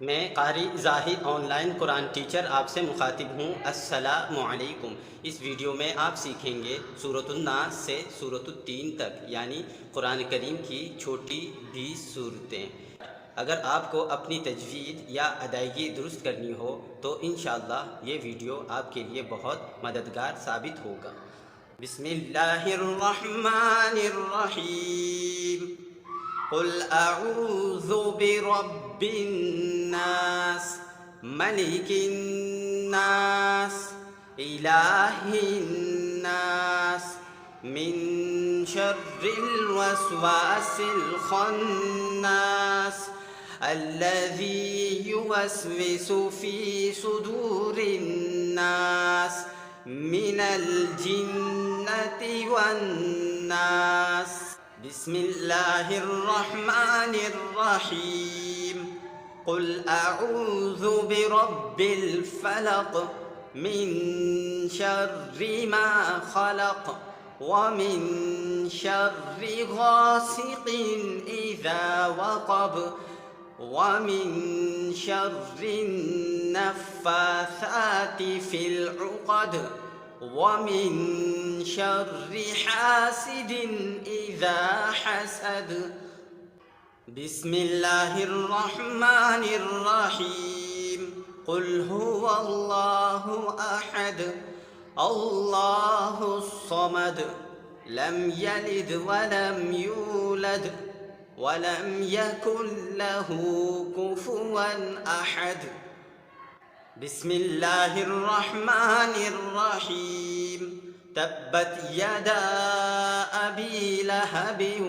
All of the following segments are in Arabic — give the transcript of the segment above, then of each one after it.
मैं कारी ज़ाहिद ऑनलाइन कुरान टीचर आपसे मुखातिब हूँ। अस्सलामु अलैकुम। इस वीडियो में आप सीखेंगे सूरतुन नास से सूरतुत तीन तक, यानी कुरान करीम की छोटी 20 सूरतें। अगर आपको अपनी तजवीद या अदायगी दुरुस्त करनी हो तो इंशाअल्लाह ये वीडियो आपके लिए बहुत मददगार साबित होगा। बिस्मिल्लाहिर्रहमानिर्रहीम। कुल अऊज़ु बिरब्बिन नास मलिकिन नास इलाहिन नास मिन शर्रिल वस्वासिल खन्नास अल्लज़ी युवस्विसु फ़ी सुदूरिन नास मिनल जिन्नति वन नास। बिस्मिल्लाहिर्रहमानिर्रहीम। कुल अऊज़ु बिरब्बिल फलक मिन शर्रि मा खलक व मिन शर्रि गासिकिन इज़ा वक़ब व मिन शर्रि नफ़्फ़ासाति फ़िल उक़द व मिन शर्रि हासिदिन इज़ा हसद। बिस्मिल्लाहिर्रहमानिर्रहीम। कुल हुवल्लाहु अहद अल्लाहुस्समद लम यलिद वलम यूलद वलम यकुन लहू कुफुवन अहद। बिस्मिल्लाहिर्रहमानिर्रहीम। तब्बत यदा अबी लहबिन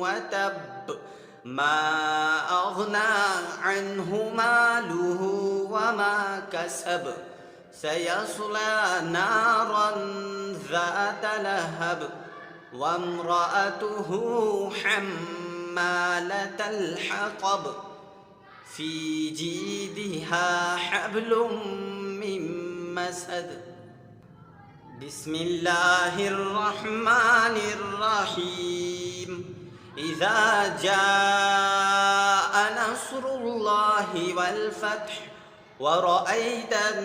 व तब मा अग़ना अन्हु मालुहु व मा कसब सयस्ला नारन ज़ात लहब व इम्रअतुहु हम्मालतल हतब फ़ी जीदिहा हब्लुम मिन मसद। बिस्मिल्लाहिर्रहमानिर्रहीम। इज़ा जाअ नस्रुल्लाहि वल फ़त्ह व रअयतन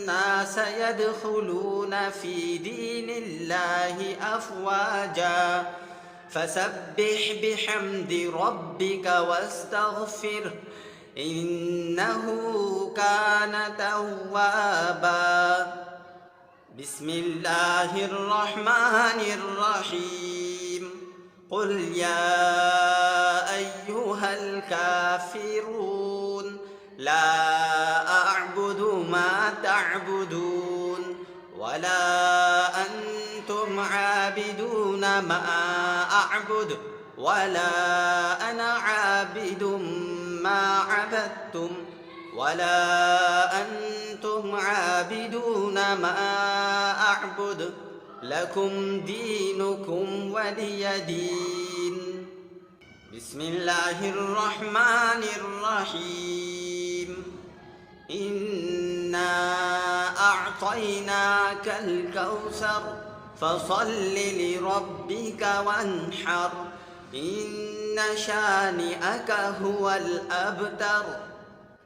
नास यदखुलून फ़ी दीनिल्लाहि अफ़वाजा फसब्बिह बिहम्दि रब्बिक वस्तग़फिर इन्नहु कान तव्वाबा। बिस्मिल्लाहिर्रहमानिर्रहीम। कुल या अय्युहल काफ़िरून ला अअबुदु मा तअबुदून वला अंतुम आबिदून मा अअबुदु वला अना आबिदुम मा अबदतुम वला अंतुम आबिदून मा अअबुदु लकुम दीनुकुम वलिय दीन। बिस्मिल्लाहिर्रहमानिर्रहीम। इन्ना अअतैनाकल कौसर फसल्लि लिरब्बिक वन्हर इन्न शानिअक हुवल अबतर।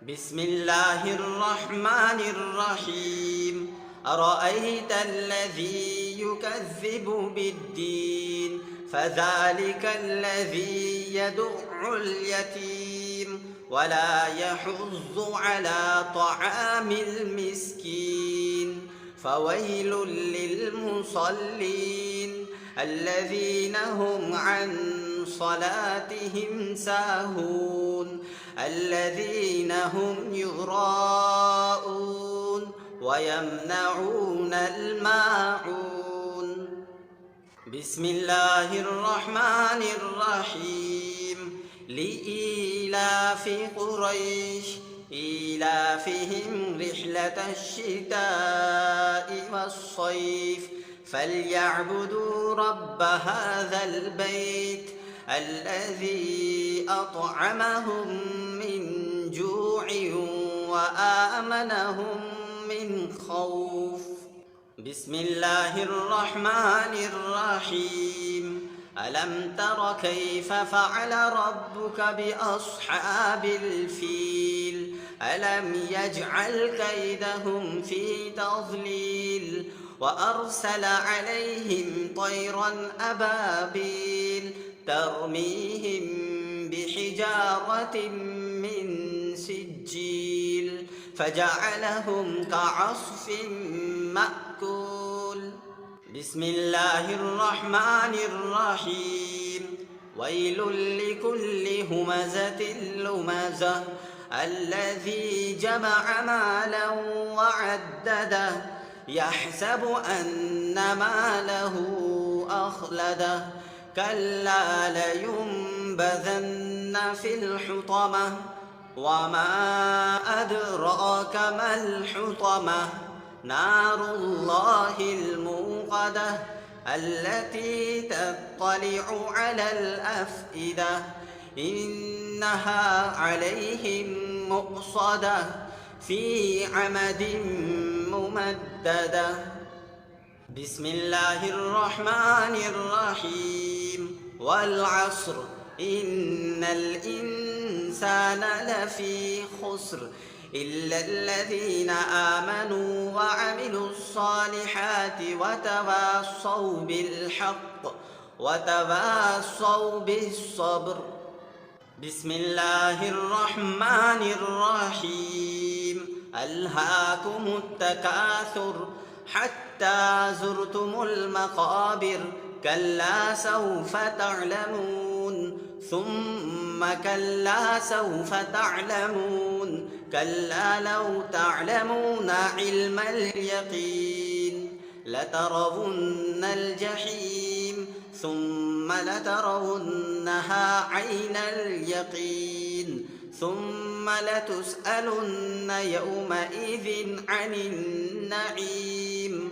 बिस्मिल्लाहिर्रहमानिर्रहीम। अरअयतल्लज़ी युकज़्ज़िबु बिद्दीन फ़ज़ालिकल्लज़ी यदुअ्उल यतीम वला यहुज़्ज़ु अला तआमिल मिस्कीन फ़वैलुल लिलमुसल्लीन अल्लज़ीना हुम अन صلاتهم ساهون الذين هم يراءون ويمنعون الماعون. بسم الله الرحمن الرحيم. لإيلاف قريش إيلافهم رحلة الشتاء والصيف فليعبدوا رب هذا البيت الذي أطعمهم من جوع وآمنهم من خوف. بسم الله الرحمن الرحيم. ألم تر كيف فعل ربك بأصحاب الفيل فلم يجعل كيدهم في تضليل وأرسل عليهم طيرا أبابيل ترميهم بحجارة من سجيل فجعلهم كعصف مأكول. بسم الله الرحمن الرحيم. ويل لكل همزة لمزة الذي جمع مالا وعدده يحسب أن ماله أخلده كلا لينبذن في الحطمة وما أدراك ما الحطمة نار الله الموقدة التي تطلع على الأفئدة إنها عليهم مؤصدة في عمد ممددة. بسم الله الرحمن الرحيم. والعصر إن الإنسان لفي خسر إلا الذين آمنوا وعملوا الصالحات وتواصوا بالحق وتواصوا بالصبر. بسم الله الرحمن الرحيم. ألهاكم التكاثر حتى زرتم المقابر كلا سوف تعلمون ثم كلا سوف تعلمون كلا لو تعلمون علم اليقين لترون الجحيم ثم لترونها عين اليقين ثم لتسألن يومئذ عن النعيم.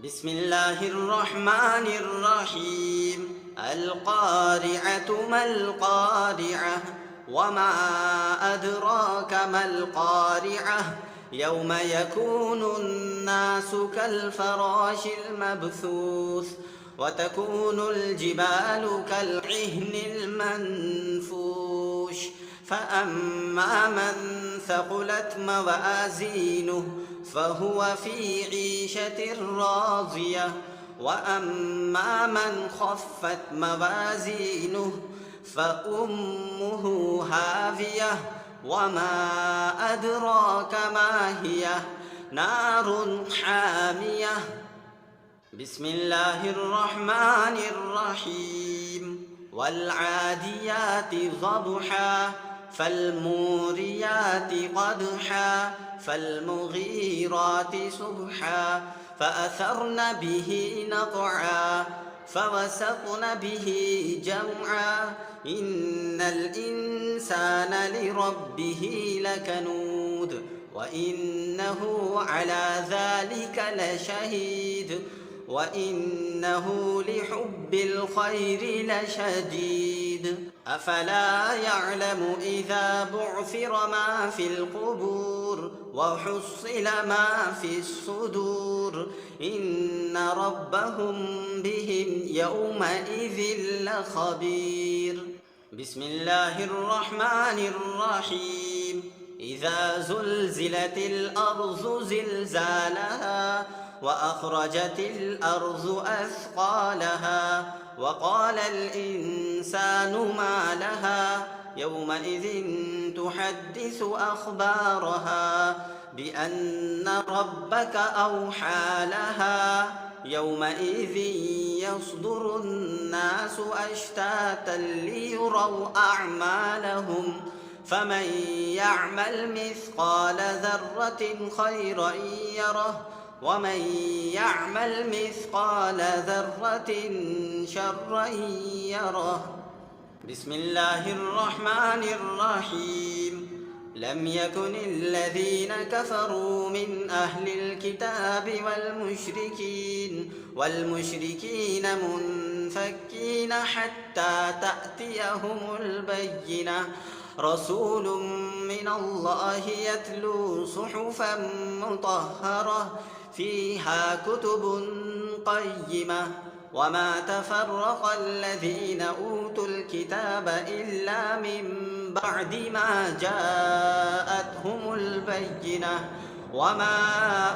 بسم الله الرحمن الرحيم. القارعة ما القارعة وما أدراك ما القارعة يوم يكون الناس كالفراش المبثوث وتكون الجبال كالعهن المنفوش فأما من ثقلت موازينه فهو في عيشة راضية وأما من خفت موازينه فأمه هاوية وما أدراك ما هي نار حامية. بسم الله الرحمن الرحيم. والعاديات ضبحا فالموريات قدحا فالمغيرات صبحا فأثرن به نقعا فوسطن به جمعا إن الإنسان لربه لكنود وإنه على ذلك لشهيد وإنه لحب الخير لشديد. أفلا يعلم إذا بعثر ما في القبور وحصل ما في الصدور إن ربهم بهم يومئذ لخبير. بسم الله الرحمن الرحيم. إذا زلزلت الأرض زلزالها وأخرجت الأرض أثقالها وقال الإنسان ما لها يومئذ تحدث أخبارها بأن ربك أوحى لها يومئذ يصدر الناس أشتاتا ليروا أعمالهم فمن يعمل مثقال ذرة خيرا يره ومن يعمل مثقال ذرة شرا يره. بسم الله الرحمن الرحيم. لم يكن الذين كفروا من أهل الكتاب والمشركين منفكين حتى تأتيهم البينة رسول من الله يتلو صحفا مطهرة فيها كتب قيمة وما تفرق الذين أوتوا الكتاب إلا من بعد ما جاءتهم البينة وما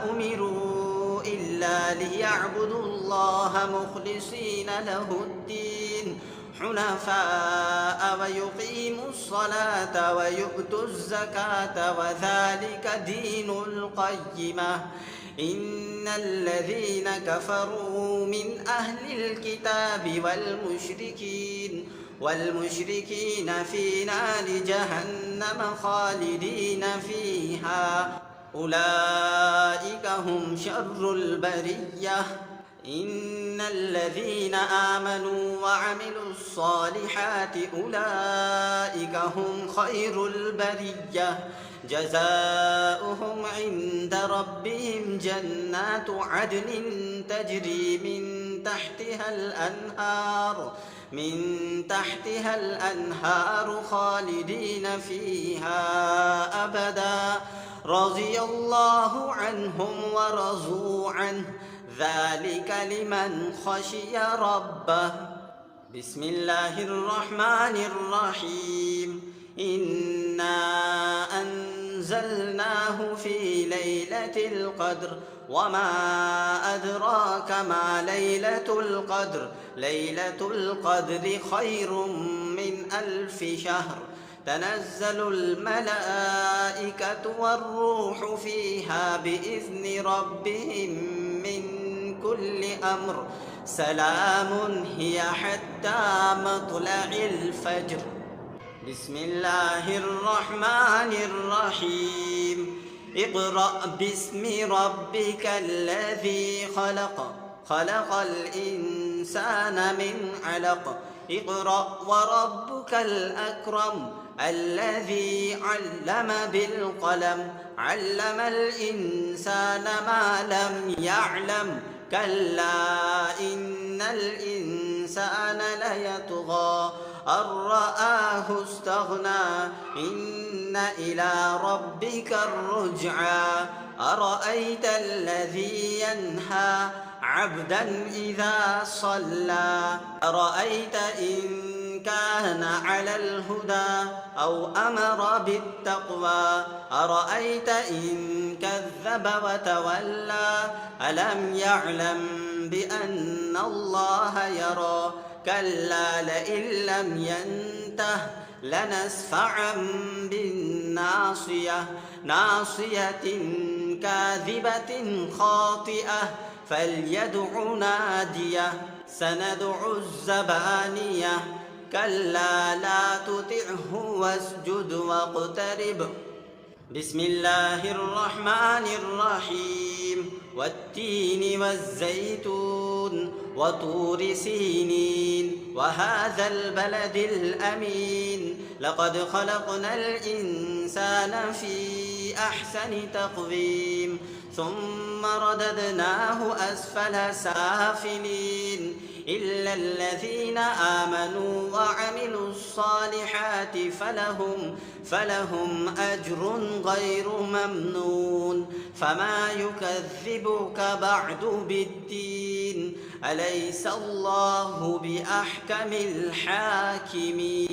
أمروا إلا ليعبدوا الله مخلصين له الدين حنفاء ويقيموا الصلاة ويؤتوا الزكاة وذلك دين القيمة إن الذين كفروا من أهل الكتاب والمشركين في نار جهنم خالدين فيها أولئك هم شر البرية إن الذين آمنوا وعملوا الصالحات أولئك هم خير البرية جزاؤهم عند ربهم جنات عدن تجري من تحتها الأنهار خالدين فيها أبدا رضي الله عنهم ورضوا عنه ذلك لمن خشي ربه. بسم الله الرحمن الرحيم إنا أنزلناه في ليلة القدر وما أدراك ما ليلة القدر ليلة القدر خير من 1000 شهر تنزل الملائكة والروح فيها بإذن ربهم من كل أمر سلام هي حتى مطلع الفجر. بسم الله الرحمن الرحيم اقرأ باسم ربك الذي خلق الإنسان من علق اقرأ وربك الأكرم الذي علم بالقلم علم الإنسان ما لم يعلم كلا إن الإنسان ليطغى أن رآه استغنى إن إلى ربك الرجعى أرأيت الذي ينهى عبدا إذا صلى أرأيت إن كان على الهدى أو أمر بالتقوى أرأيت إن كذب وتولى ألم يعلم بأن الله يرى كلا لئن لم ينته لنسفعا بالناصية ناصية كاذبة خاطئة فليدع ناديه سندع الزبانية كلا لا تطعه واسجد واقترب. بسم الله الرحمن الرحيم والتين والزيتون وطور سينين وهذا البلد الأمين لقد خلقنا الإنسان في أحسن تقويم ثم رددناه أسفل سافلين إلا الذين آمنوا وعملوا الصالحات فلهم أجر غير ممنون فما يكذبك بعد بالدين أليس الله بأحكم الحاكمين.